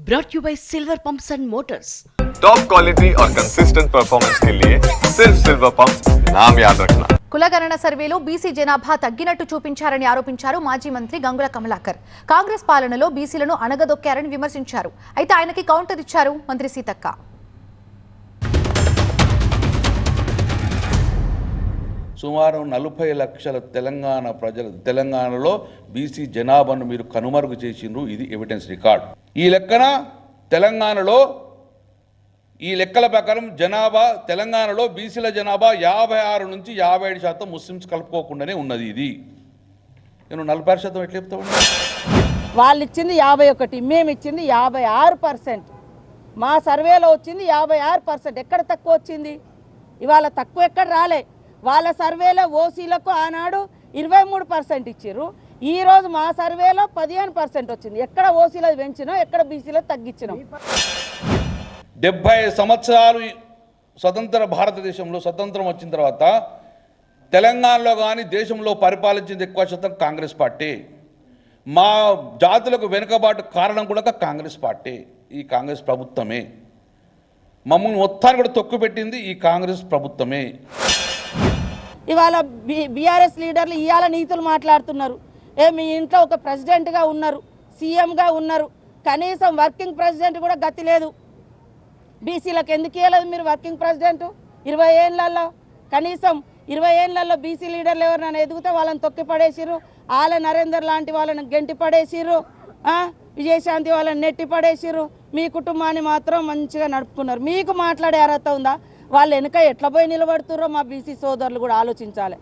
brought you by Silver Pumps and Motors. Top quality और consistent performance के लिए सिर्फ सिल्वर पंप्स नाम याद रखना. కులగణన సర్వేలో బీసీ జనాభా తగ్గినట్టు చూపించారని ఆరోపించారు మాజీ మంత్రి గంగుల కమలాకర్. కాంగ్రెస్ పాలనలో బీసీలను అణగదొక్కారని విమర్శించారు. అయితే ఆయనకి కౌంటర్ ఇచ్చారు మంత్రి సీతక్క. సుమారు 40 లక్షల తెలంగాణలో బీసీ జనాభాను మీరు కనుమరుగు చేసిండ్రు. ఇది ఎవిడెన్స్ రికార్డ్. ఈ లెక్కన తెలంగాణలో ఈ లెక్కల ప్రకారం తెలంగాణలో బీసీల జనాభా 56 నుంచి 57% ముస్లిమ్స్ కలుపుకోకుండానే ఉన్నది. ఇది నేను 46% ఎట్లా చెప్తా ఉన్నా? వాళ్ళు ఇచ్చింది 51, మేము ఇచ్చింది 56%. మా సర్వేలో వచ్చింది 56%. ఎక్కడ తక్కువ వచ్చింది? ఇవాళ తక్కువ ఎక్కడ రాలే. వాళ్ళ సర్వేలో ఓసీలకు ఆనాడు 23% ఇచ్చారు. ఈరోజు మా సర్వేలో 15% వచ్చింది. ఎక్కడ ఓసీలో పెంచినాం, ఎక్కడ బీసీలో తగ్గించినాం. 70 సంవత్సరాలు స్వతంత్ర భారతదేశంలో స్వతంత్రం వచ్చిన తర్వాత తెలంగాణలో కానీ దేశంలో పరిపాలించింది ఎక్కువ శాతం కాంగ్రెస్ పార్టీ. మా జాతులకు వెనుకబాటు కారణం కూడా కాంగ్రెస్ పార్టీ, ఈ కాంగ్రెస్ ప్రభుత్వమే. మమ్మల్ని మొత్తాన్ని కూడా తొక్కుపెట్టింది ఈ కాంగ్రెస్ ప్రభుత్వమే. ఇవాళ బీఆర్ఎస్ లీడర్లు ఇవాళ నీతులు మాట్లాడుతున్నారు. మీ ఇంట్లో ఒక ప్రెసిడెంట్గా ఉన్నారు, సీఎంగా ఉన్నారు, కనీసం వర్కింగ్ ప్రెసిడెంట్ కూడా గతి లేదు. బీసీలకు ఎందుకు ఇవ్వలేదు మీరు వర్కింగ్ ప్రెసిడెంట్? 20 ఏళ్ళల్లో కనీసం 20 ఏళ్ళల్లో బీసీ లీడర్లు ఎవరినైనా ఎదిగితే వాళ్ళని తొక్కి పడేసిర్రు. ఆల నరేందర్ లాంటి వాళ్ళని గెంటి పడేసిర్రు, విజయశాంతి వాళ్ళని నెట్టి పడేసిర్రు. మీ కుటుంబాన్ని మాత్రం మంచిగా నడుపుకున్నారు. మీకు మాట్లాడే అర్హత ఉందా? వాళ్ళు వెనుక ఎట్లా పోయి నిలబడుతుర్రో మా బీసీ సోదరులు కూడా ఆలోచించాలి.